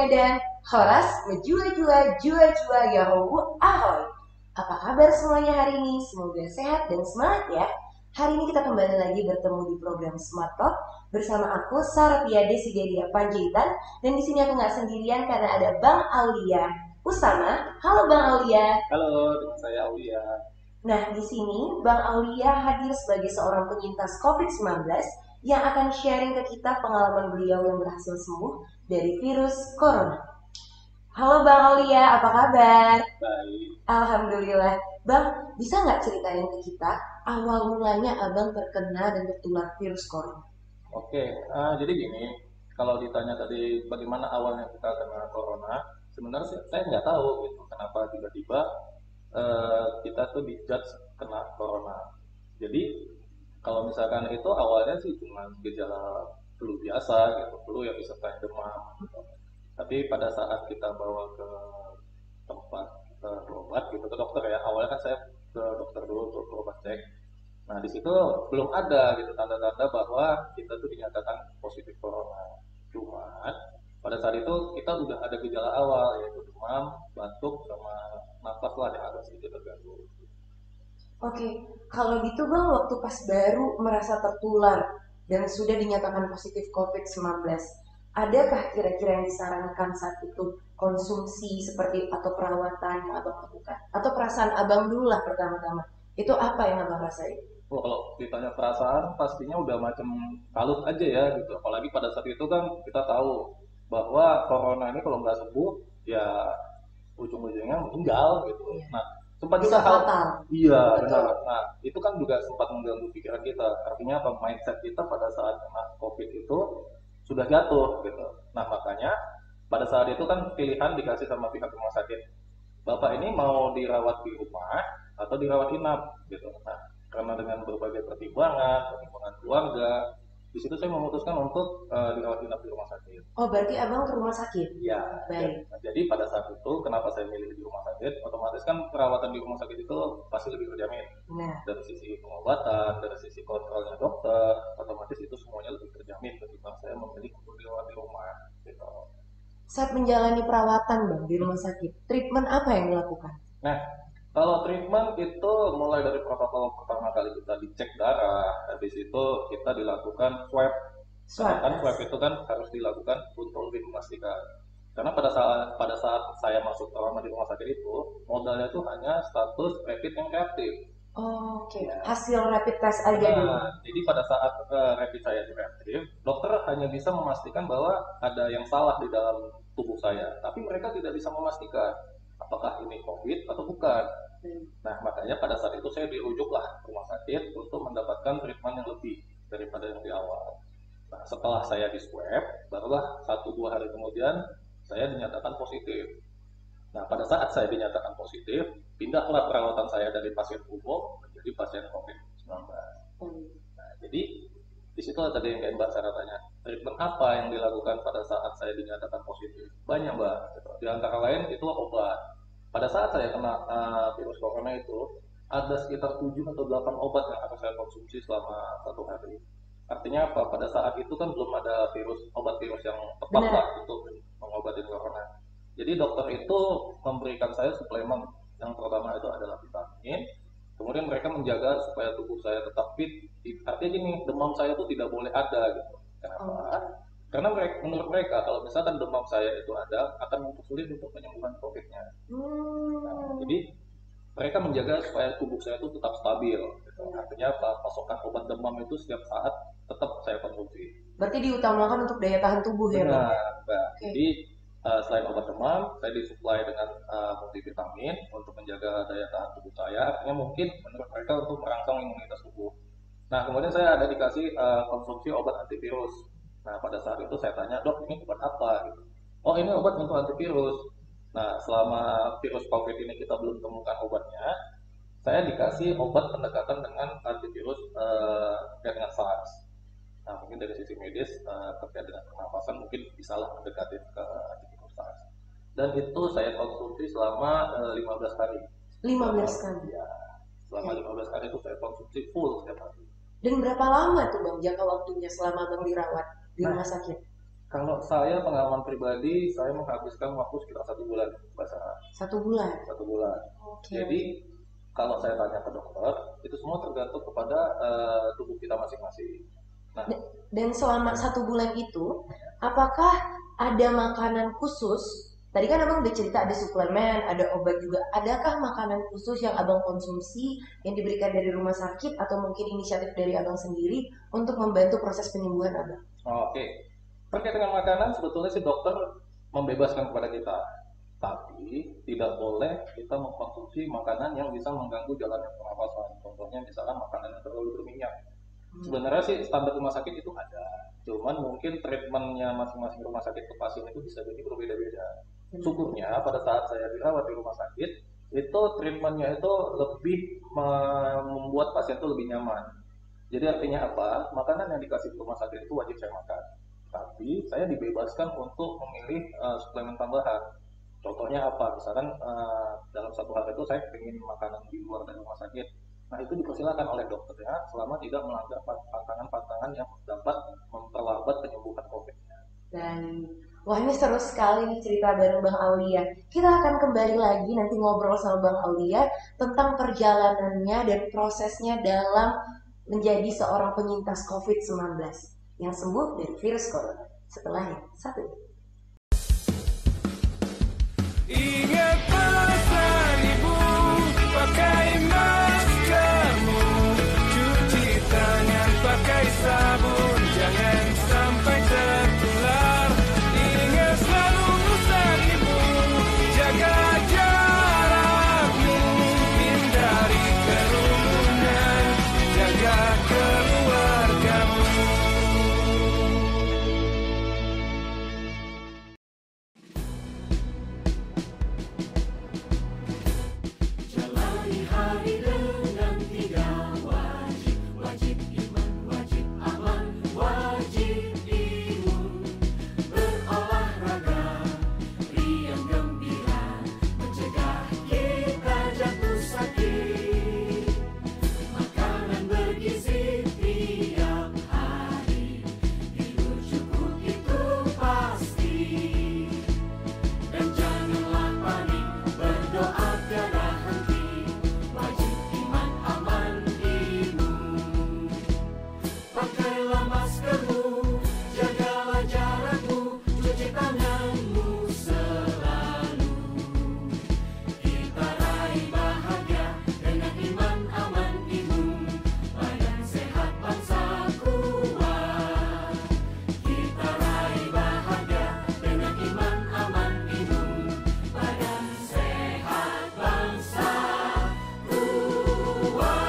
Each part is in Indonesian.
Medan, Horas, Menjua-jua, Jua-jua, Yahoo, Ahoy. Apa kabar semuanya hari ini? Semoga sehat dan semangat ya. Hari ini kita kembali lagi bertemu di program Smart Talk bersama aku Sarapia Desideria Panjaitan, dan di sini aku nggak sendirian karena ada Bang Aulia Usama. Halo Bang Aulia. Halo, dengan saya Aulia. Nah, di sini Bang Aulia hadir sebagai seorang penyintas COVID-19 yang akan sharing ke kita pengalaman beliau yang berhasil sembuh dari virus corona. Halo Bang Aulia, apa kabar? Baik. Alhamdulillah. Bang, bisa nggak ceritain ke kita awal mulanya Abang terkena dan tertular virus corona? Oke, jadi gini, kalau ditanya tadi bagaimana awalnya kita kena corona, sebenarnya saya nggak tahu gitu, kenapa tiba-tiba kita tuh dijudge kena corona. Jadi kalau misalkan itu awalnya sih cuma gejala flu biasa gitu, flu yang disertai demam. Gitu. Tapi pada saat kita bawa ke tempat berobat gitu ke dokter ya, awalnya kan saya ke dokter dulu untuk berobat cek. Nah, di situ belum ada gitu tanda-tanda bahwa kita tuh dinyatakan positif corona. Cuman pada saat itu kita udah ada gejala awal yaitu demam, batuk, sama nafas lah yang agak sedikit terganggu. Oke, kalau gitu Bang, waktu pas baru merasa tertular dan sudah dinyatakan positif COVID-19, adakah kira-kira yang disarankan saat itu konsumsi seperti atau perawatan yang Abang lakukan? Atau perasaan Abang dulu lah pertama-tama, itu apa yang Abang rasain? Wah, kalau ditanya perasaan pastinya udah macam kalut aja ya gitu. Apalagi pada saat itu kan kita tahu bahwa corona ini kalau nggak sembuh ya ujung-ujungnya meninggal gitu. Iya. Nah, sempat Bisa juga hal fatal. iya Betul. benar. Nah, itu kan juga sempat mengganggu pikiran kita. Artinya apa? Mindset kita pada saat kena COVID itu sudah jatuh gitu. Nah, makanya pada saat itu kan pilihan dikasih sama pihak rumah sakit. Bapak ini mau dirawat di rumah atau dirawat inap gitu. Nah, karena dengan berbagai pertimbangan keluarga, di situ saya memutuskan untuk dirawat inap di rumah sakit. Oh, berarti Abang ke rumah sakit? Iya, ya. Baik. Nah, jadi pada saat itu kenapa saya milih di rumah sakit? Otomatis kan perawatan di rumah sakit itu pasti lebih terjamin. Nah, Dari sisi pengobatan, dari sisi kontrolnya dokter, otomatis itu semuanya lebih terjamin ketimbang saya memilih untuk dirawat di rumah. Gitu. saat menjalani perawatan Bang di rumah sakit, treatment apa yang dilakukan? Nah, kalau treatment itu mulai dari protokol pertama kali kita dicek darah, habis itu kita dilakukan swab. Karena Swab kan swab test. itu kan harus dilakukan untuk lebih memastikan. Karena pada saat saya masuk lama di rumah sakit itu, modalnya itu hanya status rapid yang reaktif. Oke, Ya, hasil rapid test aja dulu. benar. Jadi pada saat rapid saya itu reaktif, dokter hanya bisa memastikan bahwa ada yang salah di dalam tubuh saya, tapi mereka tidak bisa memastikan apakah ini COVID atau bukan. Nah, makanya pada saat itu saya dirujuklah ke rumah sakit untuk mendapatkan treatment yang lebih daripada yang di awal. Nah, setelah saya di swab, barulah 1-2 hari kemudian saya dinyatakan positif. Nah, pada saat saya dinyatakan positif, pindahlah perawatan saya dari pasien umum menjadi pasien COVID-19. Nah, jadi di situ tadi yang kayak Mbak Sarah tanya, treatment apa yang dilakukan pada saat saya dinyatakan positif? Banyak Mbak. Gitu. Di antara lain itu obat. Pada saat saya kena virus corona itu, ada sekitar 7 atau 8 obat yang harus saya konsumsi selama 1 hari. Artinya apa? Pada saat itu kan belum ada obat virus yang tepat lah Benar. untuk mengobati corona. Jadi dokter itu memberikan saya suplemen yang pertama itu adalah vitamin. Kemudian mereka menjaga supaya tubuh saya tetap fit. Artinya gini, demam saya itu tidak boleh ada gitu. Kenapa? Oke. Karena menurut mereka kalau misalkan demam saya itu ada akan mempersulit untuk penyembuhan COVID-nya. Nah, Hmm. jadi mereka menjaga supaya tubuh saya itu tetap stabil. Gitu. Benar. Artinya apa? Pasokan obat demam itu setiap saat tetap saya konsumsi. Berarti diutamakan untuk daya tahan tubuh ya Bang? Benar, Mbak. Oke. Jadi selain obat demam, saya disuplai dengan multivitamin untuk menjaga daya tahan tubuh saya. Artinya mungkin menurut mereka untuk merangsang imunitas tubuh. Nah, kemudian saya ada dikasih konsumsi obat antivirus. Nah, pada saat itu saya tanya, dok, ini obat apa? Gitu. Oh, ini obat untuk antivirus. Nah, selama virus COVID ini kita belum temukan obatnya, saya dikasih obat pendekatan dengan antivirus terkait dengan SARS. Nah, mungkin dari sisi medis terkait dengan pernapasan mungkin bisalah mendekati ke antivirus SARS. Dan itu saya konsumsi selama 15 hari. Selama 15 kali. ya, selama Oke. 15 hari itu saya konsumsi full setiap hari. Dan berapa lama tuh Bang jangka waktunya selama Bang dirawat di Nah, rumah sakit? Kalau saya pengalaman pribadi, saya menghabiskan waktu sekitar 1 bulan, Mbak Sarah. 1 bulan. 1 bulan. Oke. Jadi kalau saya tanya ke dokter, itu semua tergantung kepada tubuh kita masing-masing. Nah, Dan selama 1 bulan itu, apakah ada makanan khusus? Tadi kan abang udah cerita ada suplemen, ada obat juga. Adakah makanan khusus yang abang konsumsi yang diberikan dari rumah sakit atau mungkin inisiatif dari abang sendiri untuk membantu proses penyembuhan abang? oke. Terkait dengan makanan, sebetulnya si dokter membebaskan kepada kita. Tapi tidak boleh kita mengkonsumsi makanan yang bisa mengganggu jalannya pernapasan. Contohnya misalkan makanan yang terlalu berminyak. Sebenarnya sih standar rumah sakit itu ada, cuman mungkin treatmentnya masing-masing rumah sakit ke pasien itu bisa jadi berbeda-beda. Syukurnya pada saat saya dirawat di rumah sakit, itu treatmentnya itu lebih membuat pasien itu lebih nyaman. Jadi artinya apa? Makanan yang dikasih di rumah sakit itu wajib saya makan. Tapi saya dibebaskan untuk memilih suplemen tambahan. Contohnya apa? Misalkan dalam 1 hari itu saya ingin makanan di luar dari rumah sakit. Nah itu dipersilakan oleh dokternya selama tidak melanggar pantangan-pantangan yang dapat memperlambat penyembuhan COVID-nya. Dan wah ini seru sekali nih cerita bareng Bang Aulia. Kita akan kembali lagi nanti ngobrol sama Bang Aulia tentang perjalanannya dan prosesnya dalam menjadi seorang penyintas COVID-19 yang sembuh dari virus corona. Setelah yang satu ini. Ingat pesan ibu, pakai maskermu, cuci tangan pakai sabun, jangan sampai tertular. Ingat selalu pesan ibu, jaga jarakmu, hindari kerumunan, jaga keluargamu. Jalani hari dengan 3 wajib, wajib iman, wajib aman, wajib imun. Berolahraga, riang gembira, mencegah kita jatuh sakit. Makanan bergizi tiap hari, tidur cukup itu pasti. Dan janganlah panik, berdoa tiada henti, wajib iman aman imun. Pakailah maskermu, jagalah jarakmu, cuci tanganmu selalu. Kita raih bahagia dengan iman aman imun, badan sehat bangsa kuat. Kita raih bahagia dengan iman aman imun, badan sehat bangsa kuat.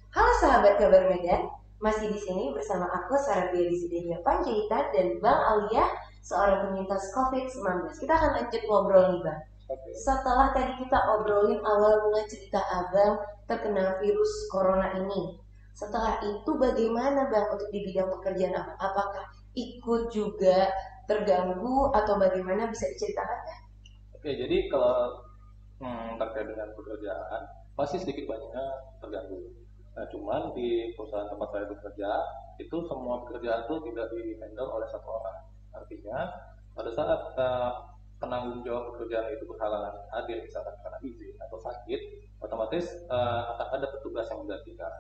Halo sahabat kabar Medan, masih di sini bersama aku Sarah Desideria Panjaitan dan Bang Aulia, seorang penyintas COVID-19. Kita akan lanjut ngobrol nih Bang. Oke. Setelah tadi kita obrolin awal mula cerita abang terkena virus corona ini, setelah itu bagaimana Bang untuk di bidang pekerjaan abang? Apakah ikut juga terganggu atau bagaimana, bisa diceritakan ya? Oke, jadi kalau terkait dengan pekerjaan, pasti sedikit banyaknya terganggu. Nah, cuman di perusahaan tempat saya bekerja, itu semua pekerjaan itu tidak di-handle oleh satu orang. Artinya, pada saat penanggung jawab pekerjaan itu berhalangan hadir, misalkan karena izin atau sakit, otomatis akan ada petugas yang menggantikan.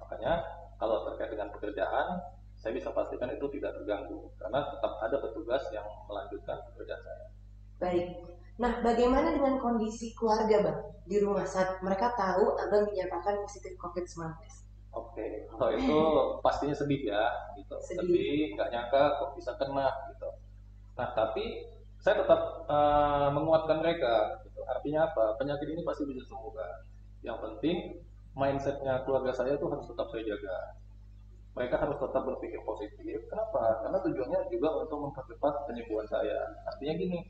Makanya, kalau terkait dengan pekerjaan, saya bisa pastikan itu tidak terganggu, karena tetap ada petugas yang melanjutkan pekerjaan saya. Baik. Nah, bagaimana dengan kondisi keluarga Bang di rumah saat mereka tahu abang dinyatakan positif COVID-19? Oke, kalau itu pastinya sedih ya, gitu. Sedih. Sedih, nggak nyangka kok bisa kena, gitu. Nah, tapi saya tetap menguatkan mereka, gitu. Artinya apa? Penyakit ini pasti bisa sembuhkan. Yang penting mindsetnya keluarga saya itu harus tetap saya jaga. Mereka harus tetap berpikir positif. Kenapa? Karena tujuannya juga untuk mempercepat penyembuhan saya. Artinya gini,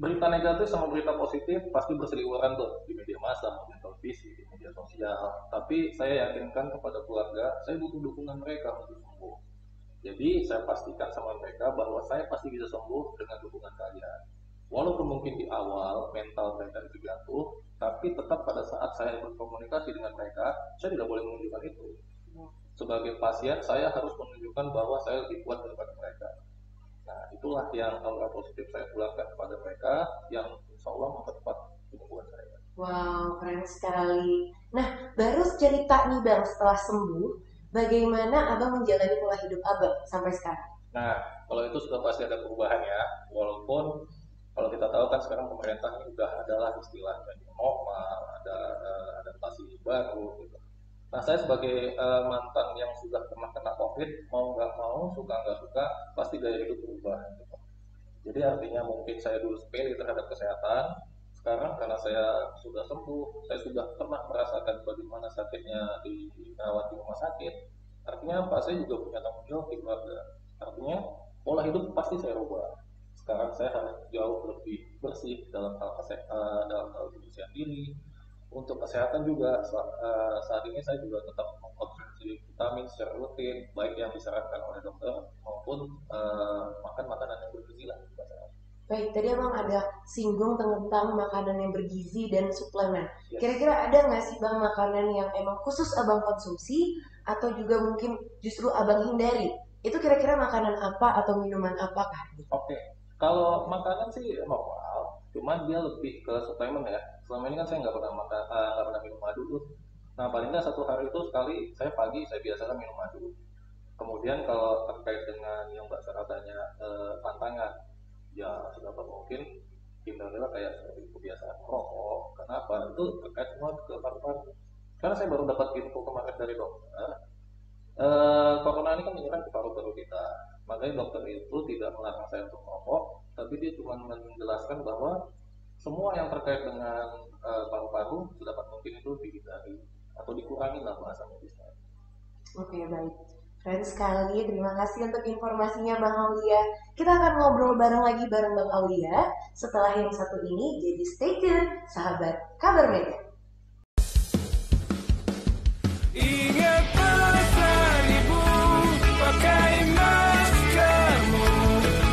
berita negatif sama berita positif pasti berseliweran tuh di media massa, di televisi, di media sosial. Tapi saya yakinkan kepada keluarga, saya butuh dukungan mereka untuk sembuh. Jadi saya pastikan sama mereka bahwa saya pasti bisa sembuh dengan dukungan kalian. walaupun mungkin di awal mental mereka itu jatuh, tapi tetap pada saat saya berkomunikasi dengan mereka, saya tidak boleh menunjukkan itu. Sebagai pasien, saya harus menunjukkan bahwa saya lebih kuat daripada mereka. Nah, itulah yang aura positif saya tularkan kepada mereka, yang insya Allah mempercepat penyembuhan saya. Wow, keren sekali. Nah, baru cerita nih Bang, setelah sembuh, bagaimana Abang menjalani pola hidup Abang sampai sekarang? Nah, kalau itu sudah pasti ada perubahan ya, walaupun kalau kita tahu kan sekarang pemerintah ini udah adalah istilahnya new normal, ada adaptasi baru gitu. Nah, saya sebagai mantan yang sudah pernah kena COVID, mau nggak mau, suka nggak suka, pasti gaya hidup berubah gitu. Jadi artinya mungkin saya dulu sepele terhadap kesehatan, sekarang karena saya sudah sembuh, saya sudah pernah merasakan bagaimana sakitnya dirawat di rumah sakit. Artinya apa? Saya juga punya tanggung jawab di keluarga. Artinya pola hidup pasti saya rubah. Sekarang saya harus jauh lebih bersih dalam hal dalam hal kebersihan diri. Untuk kesehatan juga saat ini saya juga tetap mengkonsumsi vitamin secara rutin, baik yang disarankan oleh dokter maupun makan makanan yang bergizi lah. Baik, tadi Abang ada singgung tentang makanan yang bergizi dan suplemen. Yes. Kira-kira ada nggak sih Bang makanan yang emang khusus Abang konsumsi atau juga mungkin justru Abang hindari? Itu kira-kira makanan apa atau minuman apakah? Oke, kalau makanan sih normal, cuman dia lebih ke suplemen ya. Selama ini kan saya nggak pernah makan, nggak pernah minum madu tuh. Nah, paling nggak satu hari itu sekali saya pagi saya biasakan minum madu. Kemudian kalau terkait dengan yang Mbak Sarah tanya tantangan, ya sedapat mungkin hindarilah kayak seperti kebiasaan merokok. Kenapa? Itu terkait semua ke paru-paru. Karena saya baru dapat info kemarin dari dokter, corona ini kan menyerang ke paru-paru kita. Makanya dokter itu tidak melarang saya untuk merokok, tapi dia cuma menjelaskan bahwa semua yang terkait dengan paru-paru sedapat mungkin itu dihindari atau dikurangi lah bahasa medisnya. Oke, baik. Keren sekali. Terima kasih untuk informasinya Bang Aulia. Kita akan ngobrol bareng lagi bareng Bang Aulia setelah yang satu ini. Jadi stay tune, sahabat Kabar Medan. Ingat pesan ibu, pakai maskermu,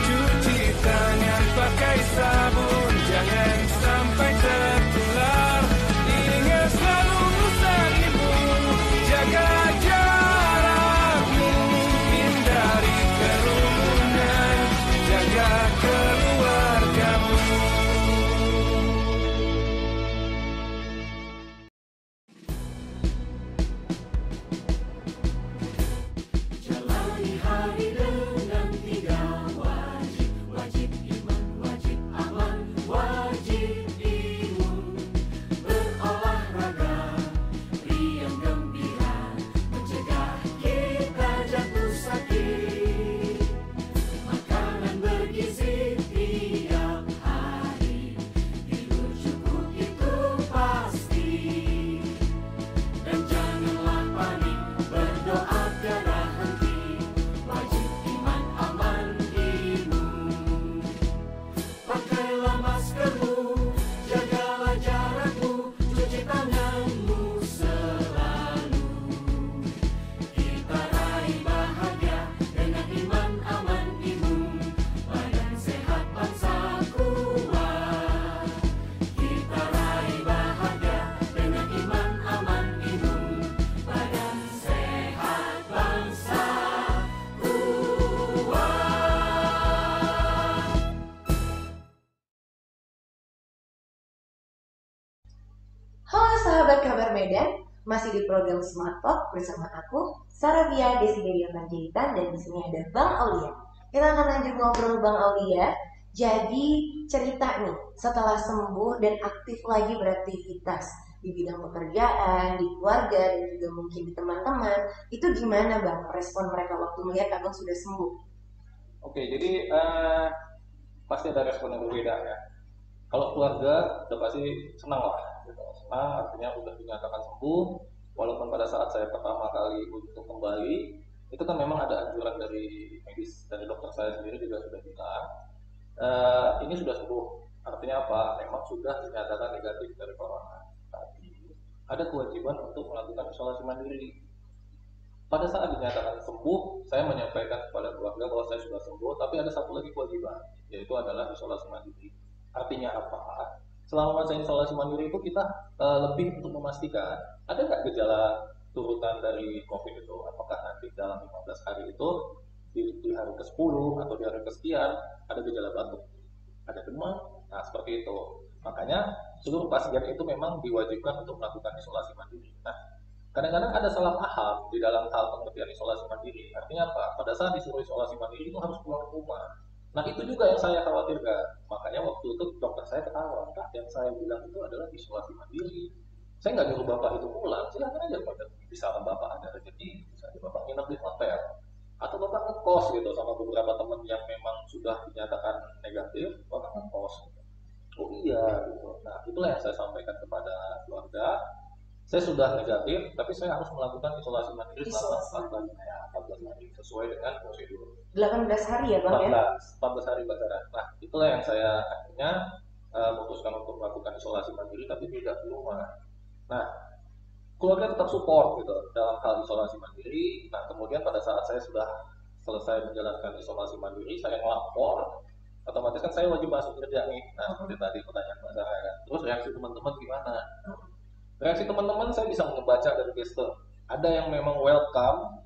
cuci tangan pakai sabun, jangan sampai tertular. Ingat selalu pesan ibu, jaga jarakmu, hindari kerumunan, jaga keluargamu. Jalani hari dengan 3 wajib, wajib iman, wajib aman, wajib imun. Berolahraga, riang gembira, mencegah kita jatuh sakit. Makanan bergizi tiap hari, tidur cukup itu pasti. Dan janganlah panik, berdoa tiada henti, wajib iman aman imun. Pakailah maskermu, jagalah jarakmu, cuci tanganmu selalu. Kita raih bahagia dengan iman aman imun, badan sehat bangsa kuat. Kita raih bahagia dengan iman aman imun, badan sehat bangsa kuat. Halo sahabat Kabar Medan, masih di program Smart Talk bersama aku, Saravia Desideria Panjaitan, dan di sini ada Bang Aulia. Kita akan lanjut ngobrol Bang Aulia. Jadi cerita nih, setelah sembuh dan aktif lagi beraktivitas di bidang pekerjaan, di keluarga, dan juga mungkin di teman-teman, itu gimana Bang respon mereka waktu melihat Abang sudah sembuh? Oke, jadi pasti ada respon yang berbeda ya. Kalau keluarga udah pasti senang lah, gitu. Senang artinya udah dinyatakan sembuh. Walaupun pada saat saya pertama kali untuk kembali, itu kan memang ada anjuran dari medis, dari dokter saya sendiri juga sudah bilang, ini sudah sembuh. Artinya apa? Memang sudah dinyatakan negatif dari corona. Tapi ada kewajiban untuk melakukan isolasi mandiri. Pada saat dinyatakan sembuh, saya menyampaikan kepada keluarga bahwa saya sudah sembuh, tapi ada satu lagi kewajiban, yaitu adalah isolasi mandiri. Artinya apa? Selama masa isolasi mandiri itu kita lebih untuk memastikan ada nggak gejala turutan dari COVID itu. Apakah nanti dalam 15 hari itu di hari ke-10 atau di hari kesekian ada gejala batuk, ada demam, nah seperti itu. Makanya seluruh pasien itu memang diwajibkan untuk melakukan isolasi mandiri. Nah, kadang-kadang ada salah paham di dalam hal pengertian isolasi mandiri. Artinya apa? Pada saat disuruh isolasi mandiri itu harus keluar rumah. Nah itu juga yang saya khawatirkan. Makanya waktu itu dokter saya ketawa. Kak, yang saya bilang itu adalah isolasi mandiri. Saya nggak nyuruh bapak itu pulang. Silahkan aja pada misalkan bapak ada rezeki, misalnya bapak nginep di hotel, atau bapak ngekos gitu sama beberapa teman yang memang sudah dinyatakan negatif, bapak ngekos. Oh iya, gitu. Nah itulah yang saya sampaikan kepada keluarga. Saya sudah negatif, tapi saya harus melakukan isolasi mandiri selama Isolasi. 14, ya, 14 hari sesuai dengan prosedur. 18 hari ya Bang ya? 14 hari pacaran. Nah, itulah yang saya akhirnya memutuskan untuk melakukan isolasi mandiri, tapi tidak di rumah. Nah, keluarga tetap support gitu dalam hal isolasi mandiri. Nah, kemudian pada saat saya sudah selesai menjalankan isolasi mandiri, saya ngelapor. Otomatis kan saya wajib masuk kerja nih. Nah, seperti tadi pertanyaan Mbak Sarah kan. Terus reaksi teman-teman gimana? Reaksi teman-teman saya bisa membaca dari gestur. Ada yang memang welcome,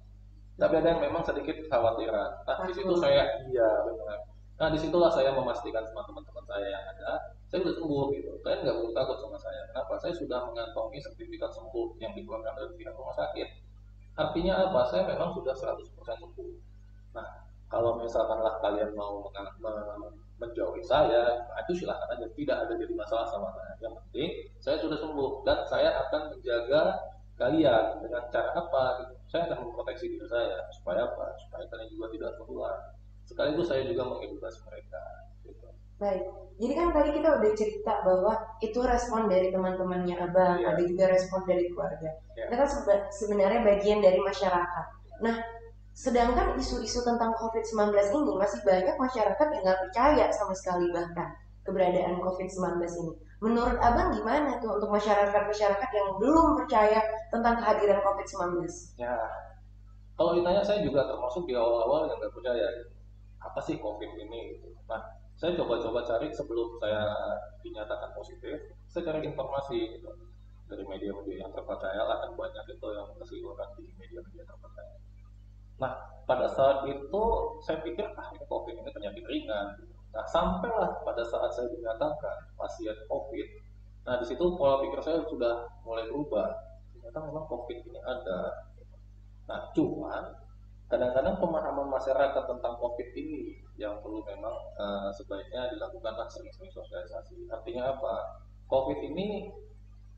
tapi ada yang memang sedikit kekhawatiran. Nah, di situ saya iya benar. Nah, disitulah saya memastikan sama teman-teman saya yang ada, saya sudah sembuh gitu. Kalian nggak perlu takut sama saya. Kenapa? Saya sudah mengantongi sertifikat sembuh yang dikeluarkan dari pihak rumah sakit. Artinya apa? Saya memang sudah 100% sembuh. Nah, kalau misalkanlah kalian mau menjauhi saya, nah itu silahkan aja. Tidak ada jadi masalah sama saya. Yang penting saya sudah sembuh dan saya akan menjaga kalian dengan cara apa? Gitu. Saya akan memproteksi diri saya supaya apa? Supaya kalian juga tidak tertular. Sekaligus saya juga mengedukasi mereka. Gitu. Baik, jadi kan tadi kita udah cerita bahwa itu respon dari teman-temannya Abang, Iya. ada juga respon dari keluarga. Iya. Itu kan sebenarnya bagian dari masyarakat. Nah, sedangkan isu-isu tentang COVID-19 ini masih banyak masyarakat yang nggak percaya sama sekali bahkan keberadaan COVID-19 ini. Menurut Abang gimana tuh untuk masyarakat-masyarakat yang belum percaya tentang kehadiran COVID-19? Ya, kalau ditanya saya juga termasuk di awal-awal yang nggak percaya. Gitu. Apa sih COVID ini? Gitu. Nah, saya coba-coba cari sebelum saya dinyatakan positif, saya cari informasi gitu. Dari media-media yang terpercaya lah, kan banyak itu yang berseliweran di media-media terpercaya. Nah, pada saat itu saya pikir ini COVID ini penyakit ringan. Nah, sampailah pada saat saya dinyatakan pasien COVID. Nah, di situ pola pikir saya sudah mulai berubah. Ternyata memang COVID ini ada. Nah, cuman kadang-kadang pemahaman masyarakat tentang COVID ini yang perlu memang sebaiknya dilakukanlah sering-sering sosialisasi. Artinya apa? COVID ini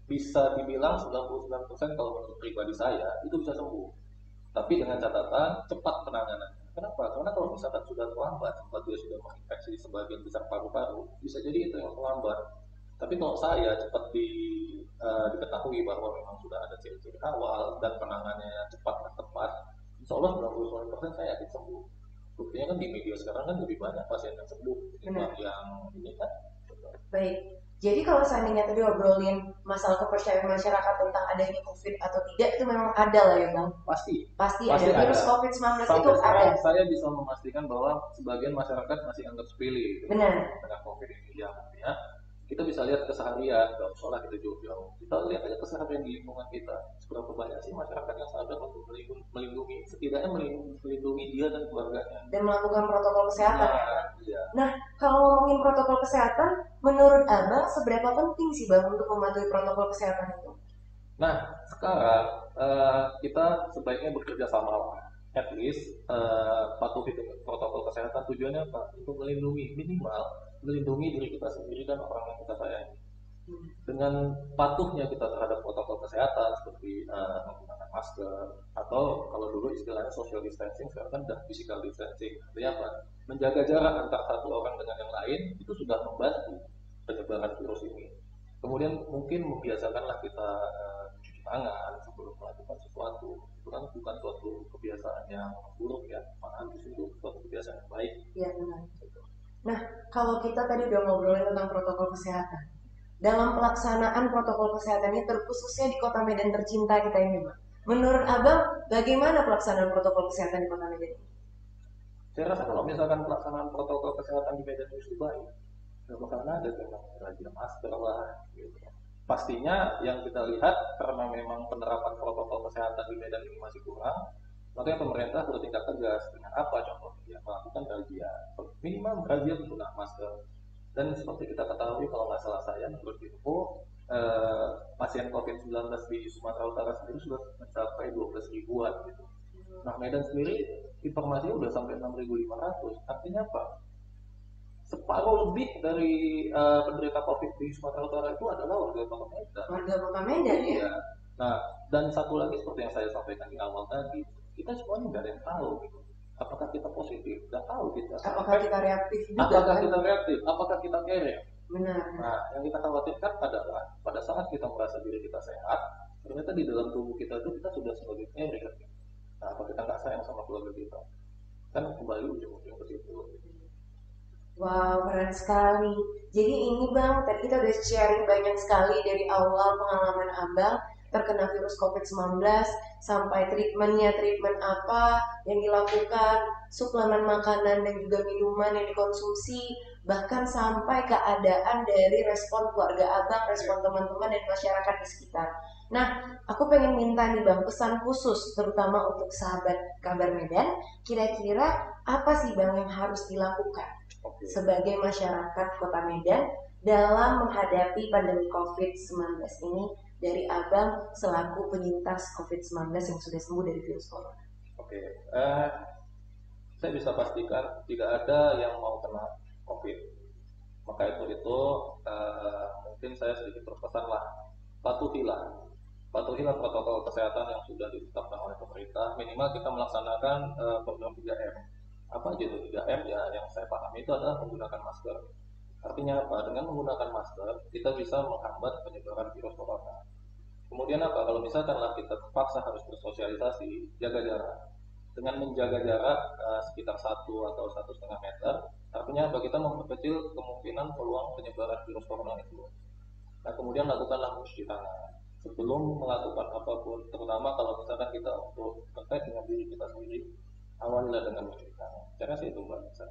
bisa dibilang 99% kalau menurut pribadi saya itu bisa sembuh. Tapi dengan catatan cepat penanganannya. Kenapa? Karena kalau misalkan sudah terlambat, tempat dia sudah menginfeksi sebagian besar paru-paru, bisa jadi itu yang terlambat. Tapi kalau saya cepat diketahui bahwa memang sudah ada ciri-ciri awal dan penanganannya cepat dan tepat, insya Allah 99% saya yakin sembuh. Buktinya kan di media sekarang kan lebih banyak pasien yang sembuh ketimbang yang ini kan. Baik, jadi kalau seandainya tadi obrolin masalah kepercayaan masyarakat tentang adanya COVID atau tidak, itu memang ada lah ya Bang? Pasti Pasti Pasti ada. Virus ada. COVID-19 itu sampai ada. sekarang saya bisa memastikan bahwa sebagian masyarakat masih anggap sepele gitu, Benar. dengan COVID ini. Ya, artinya kita bisa lihat keseharian, nggak usah kita jauh-jauh. Kita lihat aja keseharian di lingkungan kita. Seberapa banyak sih masyarakat yang sadar untuk melindungi, setidaknya melindungi dia dan keluarganya. Dan melakukan protokol kesehatan. Nah, iya. Nah, kalau ngomongin protokol kesehatan, menurut Abang seberapa penting sih Bang untuk mematuhi protokol kesehatan itu? Nah, sekarang kita sebaiknya bekerja sama lah. At least patuhi dengan protokol kesehatan. Tujuannya apa? Untuk melindungi, minimal melindungi diri kita sendiri dan orang yang kita sayangi. Dengan patuhnya kita terhadap protokol kesehatan seperti menggunakan masker atau kalau dulu istilahnya social distancing, sekarang kan udah physical distancing. Artinya apa? Menjaga jarak antara satu orang dengan yang lain itu sudah membantu penyebaran virus ini. Kemudian mungkin membiasakanlah kita cuci tangan sebelum melakukan sesuatu. Itu kan bukan suatu kebiasaan yang buruk ya, malah justru suatu kebiasaan yang baik. Iya benar. Nah, kalau kita tadi udah ngobrolin tentang protokol kesehatan, dalam pelaksanaan protokol kesehatan ini terkhususnya di Kota Medan tercinta kita ini, Bang. Menurut Abang, bagaimana pelaksanaan protokol kesehatan di Kota Medan ini? Saya rasa kalau misalkan pelaksanaan protokol kesehatan di Medan itu baik, karena ada memang razia masker lah gitu. Pastinya yang kita lihat karena memang penerapan protokol kesehatan di Medan ini masih kurang, makanya pemerintah bertindak tegas dengan apa contohnya ya, melakukan razia minimal razia penggunaan masker. Dan seperti kita ketahui kalau nggak salah saya menurut info pasien COVID-19 di Sumatera Utara sendiri sudah mencapai 12 ribuan gitu. Nah Medan sendiri informasinya udah sampai 6.500. Artinya apa? Separuh lebih dari penderita COVID di Sumatera Utara itu adalah warga Kota Medan. Warga Kota Medan ya? Iya. Nah, dan satu lagi seperti yang saya sampaikan di awal tadi, kita semuanya nggak ada yang tahu gitu. Apakah kita positif? Nggak tahu kita. Apakah kita reaktif juga Apakah kan? kita reaktif? Apakah kita carrier? Benar. Nah, yang kita khawatirkan adalah pada saat kita merasa diri kita sehat, ternyata di dalam tubuh kita itu kita sudah sebagai carrier. Nah, apa kita nggak sayang sama keluarga kita? Kan kembali ujung-ujung ke situ. Wow, keren sekali. Jadi ini Bang, tadi kita udah sharing banyak sekali dari awal pengalaman Abang terkena virus COVID-19 sampai treatment apa yang dilakukan, suplemen makanan dan juga minuman yang dikonsumsi, bahkan sampai keadaan dari respon keluarga Abang, respon teman-teman dan masyarakat di sekitar. Nah, aku pengen minta nih Bang, pesan khusus terutama untuk sahabat Kabar Medan, kira-kira apa sih Bang yang harus dilakukan sebagai masyarakat Kota Medan dalam menghadapi pandemi COVID-19 ini dari Abang selaku penyintas COVID-19 yang sudah sembuh dari virus corona? Oke, saya bisa pastikan tidak ada yang mau kena COVID. Maka itu mungkin saya sedikit berpesan lah, patuhilah protokol kesehatan yang sudah ditetapkan oleh pemerintah. Minimal kita melaksanakan program 3M. Apa aja itu 3M ya? Yang saya pahami itu adalah menggunakan masker. Artinya apa? Dengan menggunakan masker kita bisa menghambat penyebaran virus corona. Kemudian apa? Kalau misalkanlah kita terpaksa harus bersosialisasi, jaga jarak. Dengan menjaga jarak sekitar 1 atau 1,5 meter, artinya apa? Kita memperkecil kemungkinan peluang penyebaran virus corona itu. Nah, kemudian lakukanlah mencuci tangan sebelum melakukan apapun, terutama kalau misalkan kita untuk terkait dengan diri kita sendiri, awalilah dengan mencuci tangan. Saya rasa itu Mbak Nisa.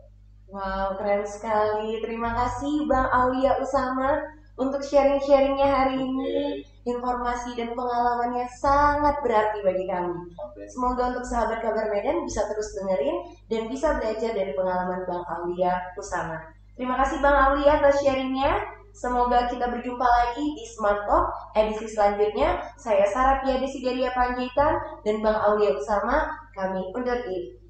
Wow, keren sekali. Terima kasih Bang Aulia Usama untuk sharing-sharingnya hari ini. Informasi dan pengalamannya sangat berarti bagi kami. Semoga untuk sahabat Kabar Medan bisa terus dengerin dan bisa belajar dari pengalaman Bang Aulia Usama. Terima kasih Bang Aulia atas sharingnya. Semoga kita berjumpa lagi di Smart Talk edisi selanjutnya. Saya Sarah Pia Desideria Panjaitan dan Bang Aulia Usama. Kami undur diri.